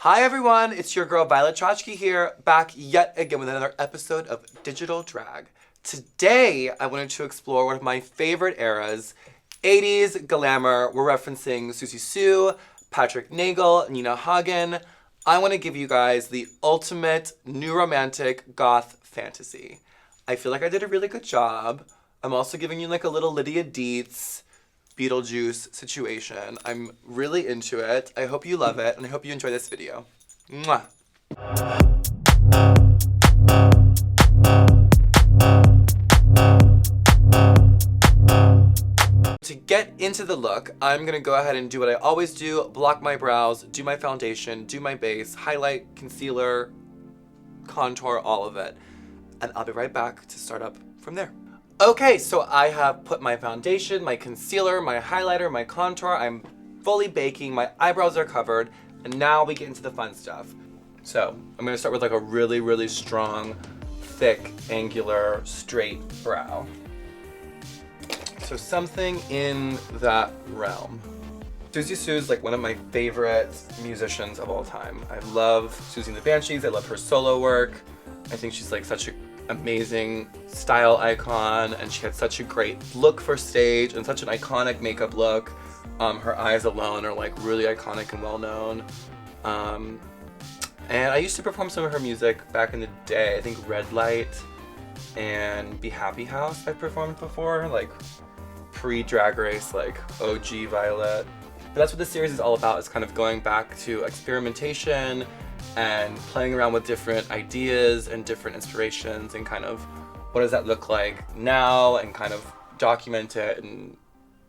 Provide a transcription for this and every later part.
Hi everyone, it's your girl Violet Chachki here, back yet again with another episode of Digital Drag. Today, I wanted to explore one of my favorite eras, 80s glamour. We're referencing Siouxsie Sioux, Patrick Nagel, Nina Hagen. I want to give you guys the ultimate new romantic goth fantasy. I feel like I did a really good job. I'm also giving you like a little Lydia Deets, Beetlejuice situation. I'm really into it. I hope you love it, and I hope you enjoy this video. Mwah! To get into the look, I'm gonna go ahead and do what I always do, block my brows, do my foundation, do my base, highlight, concealer, contour, all of it. And I'll be right back to start up from there. Okay, so I have put my foundation, my concealer, my highlighter, my contour. I'm fully baking, my eyebrows are covered, and now we get into the fun stuff. So I'm gonna start with like a really, really strong, thick, angular, straight brow. So something in that realm. Siouxsie Sioux is like one of my favorite musicians of all time. I love Siouxsie and the Banshees, I love her solo work. I think she's like such an amazing style icon, and she had such a great look for stage and such an iconic makeup look. Her eyes alone are like really iconic and well known. And I used to perform some of her music back in the day. I think Red Light and Be Happy House I performed before, like pre-Drag Race, like OG Violet. But that's what this series is all about, is kind of going back to experimentation and playing around with different ideas and different inspirations, and kind of what does that look like now, and kind of document it and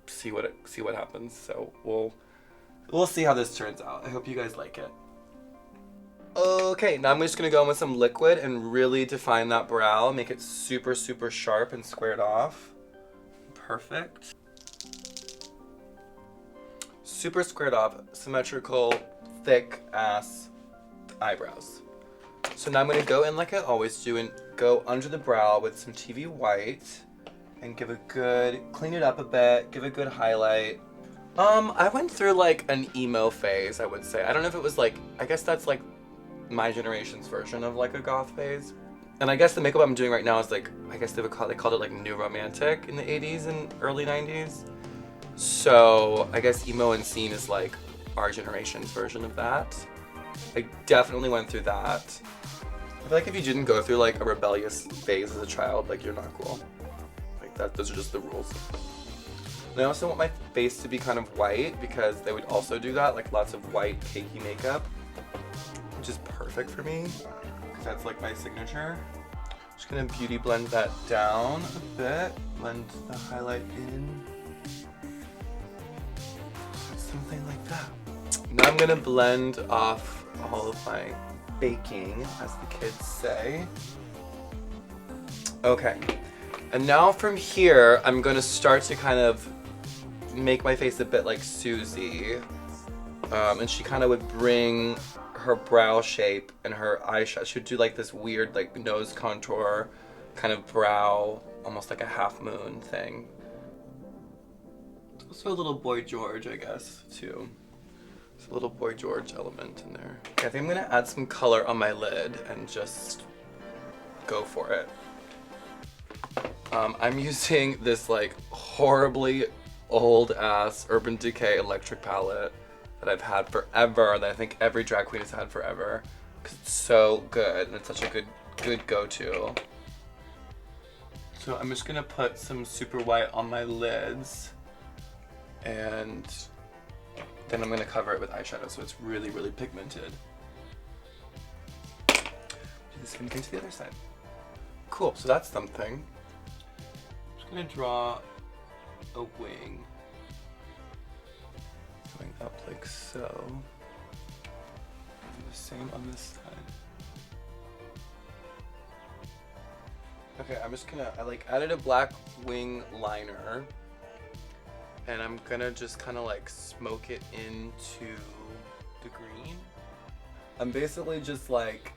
see what happens. So we'll see how this turns out. I hope you guys like it. Okay, now I'm just gonna go in with some liquid and really define that brow, make it super, super sharp and squared off. Perfect. Super squared off, symmetrical, thick ass eyebrows. So now I'm gonna go in like I always do and go under the brow with some TV white and give a good, clean it up a bit, give a good highlight. I went through like an emo phase, I would say. I don't know if it was like, I guess that's like my generation's version of like a goth phase. And I guess the makeup I'm doing right now is like, I guess they called it like new romantic in the 80s and early 90s. So I guess emo and scene is like our generation's version of that. I definitely went through that. I feel like if you didn't go through like a rebellious phase as a child, like you're not cool. Like that, those are just the rules. And I also want my face to be kind of white, because they would also do that, like lots of white cakey makeup, which is perfect for me, because that's like my signature. Just gonna beauty blend that down a bit, blend the highlight in. Something like that. Now I'm gonna blend off all of my baking, as the kids say. Okay, and now from here, I'm gonna start to kind of make my face a bit like Siouxsie. And she kind of would bring her brow shape and her eyeshadow. She would do like this weird like nose contour kind of brow, almost like a half moon thing. Also a little Boy George, I guess, too. There's a little Boy George element in there. Okay, I think I'm gonna add some color on my lid and just go for it. I'm using this like horribly old ass Urban Decay electric palette that I've had forever, that I think every drag queen has had forever, because it's so good and it's such a good go-to. So I'm just gonna put some super white on my lids, and then I'm gonna cover it with eyeshadow so it's really, really pigmented. Just gonna get to the other side. Cool, so that's something. I'm just gonna draw a wing. Going up like so. Do the same on this side. Okay, I'm just gonna, I like added a black wing liner, and I'm gonna just kind of like smoke it into the green. I'm basically just like,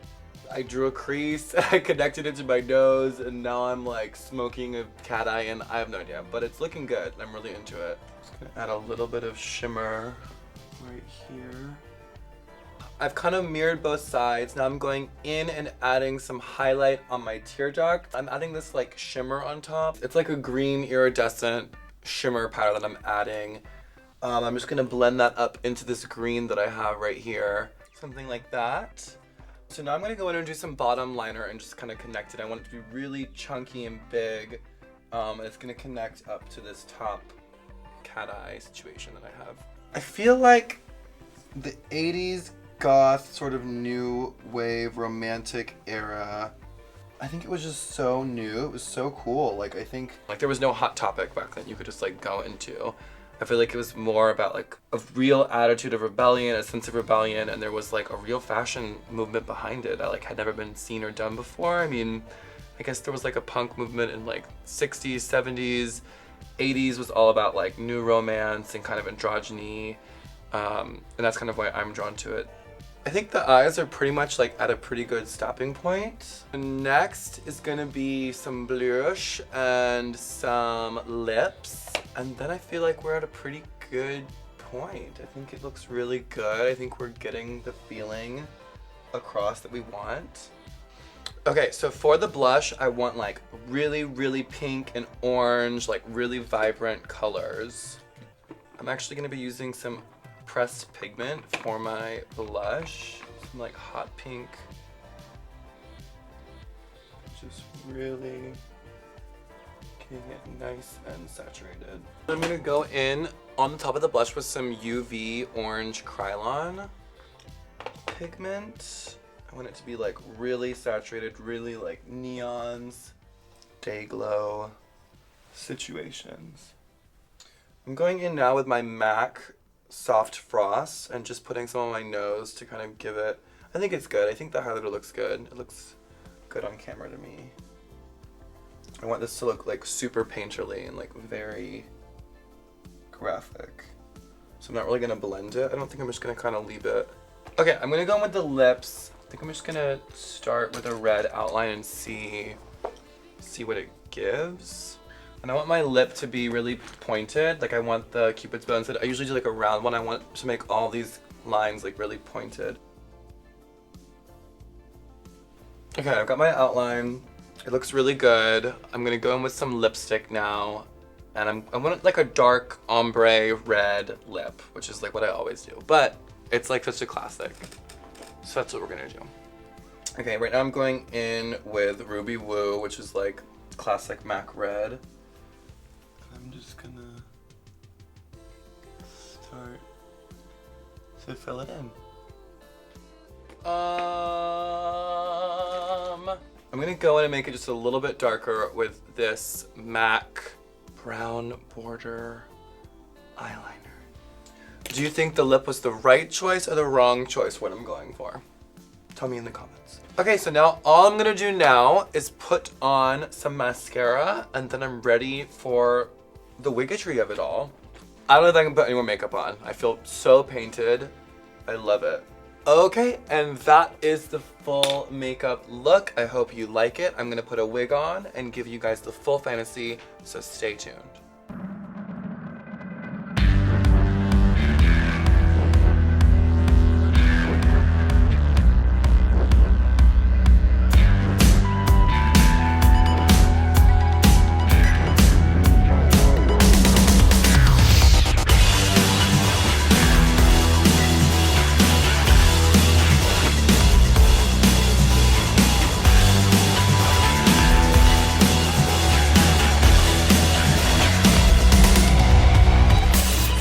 I drew a crease, I connected it to my nose, and now I'm like smoking a cat eye, and I have no idea, but it's looking good. I'm really into it. Just gonna add a little bit of shimmer right here. I've kind of mirrored both sides. Now I'm going in and adding some highlight on my tear duct. I'm adding this like shimmer on top. It's like a green iridescent shimmer powder that I'm adding. I'm just gonna blend that up into this green that I have right here. Something like that. So now I'm gonna go in and do some bottom liner and just kind of connect it. I want it to be really chunky and big. And it's gonna connect up to this top cat eye situation that I have. I feel like the 80s goth sort of new wave romantic era, I think it was just so new. It was so cool. Like, I think like there was no hot topic back then you could just like go into. I feel like it was more about like a real attitude of rebellion, a sense of rebellion, and there was like a real fashion movement behind it that like had never been seen or done before. I mean, I guess there was like a punk movement in like 60s, 70s, 80s was all about like new romance and kind of androgyny. And that's kind of why I'm drawn to it. I think the eyes are pretty much like at a pretty good stopping point. Next is gonna be some blush and some lips. And then I feel like we're at a pretty good point. I think it looks really good. I think we're getting the feeling across that we want. Okay, so for the blush, I want like really, really pink and orange, like really vibrant colors. I'm actually gonna be using some pressed pigment for my blush. Some like hot pink. Just really getting it nice and saturated. I'm gonna go in on the top of the blush with some UV orange Krylon pigment. I want it to be like really saturated, really like neons, day glow situations. I'm going in now with my MAC Soft Frost and just putting some on my nose to kind of give it, I think it's good. I think the highlighter looks good. It looks good on camera to me. I want this to look like super painterly and like very graphic. So I'm not really gonna blend it. I don't think I'm just gonna kind of leave it. Okay, I'm gonna go in with the lips. I think I'm just gonna start with a red outline and see what it gives. And I want my lip to be really pointed. Like I want the Cupid's bow instead. I usually do like a round one. I want to make all these lines like really pointed. Okay, I've got my outline. It looks really good. I'm gonna go in with some lipstick now. And I want like a dark ombre red lip, which is like what I always do. But it's like such a classic. So that's what we're gonna do. Okay, right now I'm going in with Ruby Woo, which is like classic MAC red. I'm just gonna start to fill it in. I'm gonna go in and make it just a little bit darker with this MAC brown border eyeliner. Do you think the lip was the right choice or the wrong choice, what I'm going for? Tell me in the comments. Okay, so now all I'm gonna do now is put on some mascara and then I'm ready for the wiggetry of it all. I don't know if I can put any more makeup on. I feel so painted. I love it. Okay, and that is the full makeup look. I hope you like it. I'm gonna put a wig on and give you guys the full fantasy, so stay tuned.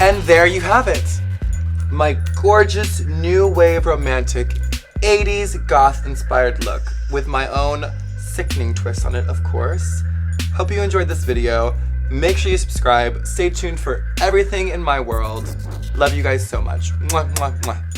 And there you have it. My gorgeous new wave romantic 80s goth inspired look with my own sickening twist on it, of course. Hope you enjoyed this video. Make sure you subscribe. Stay tuned for everything in my world. Love you guys so much. Mwah, mwah, mwah.